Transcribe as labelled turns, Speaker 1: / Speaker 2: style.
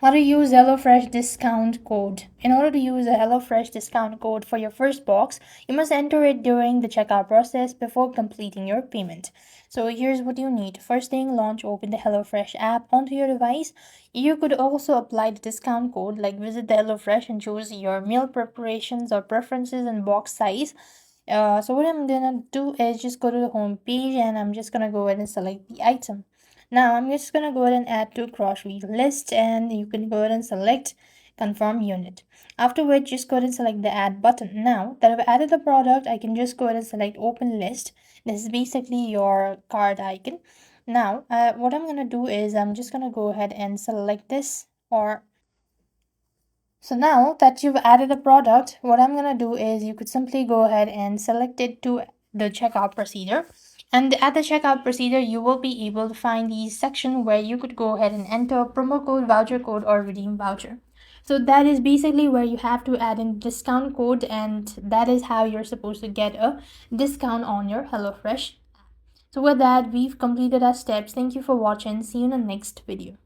Speaker 1: How to use HelloFresh discount code. In order to use a HelloFresh discount code for your first box, you must enter it during the checkout process before completing your payment. So here's what you need. First thing, open the HelloFresh app onto your device. You could also apply the discount code, like visit the HelloFresh and choose your meal preparations or preferences and box size. So what I'm gonna do is just go to the home page and I'm just gonna go ahead and select the item. Now I'm just gonna go ahead and add to grocery list, and you can go ahead and select confirm unit. After which, just go ahead and select the add button. Now that I've added the product, I can just go ahead and select open list. This is basically your card icon. Now what I'm gonna do is I'm just gonna go ahead and select this, or so now that you've added a product, what I'm gonna do is you could simply go ahead and select it to the checkout procedure. And at the checkout procedure, you will be able to find the section where you could go ahead and enter promo code, voucher code, or redeem voucher. So that is basically where you have to add in discount code, and that is how you're supposed to get a discount on your HelloFresh. So with that, we've completed our steps. Thank you for watching. See you in the next video.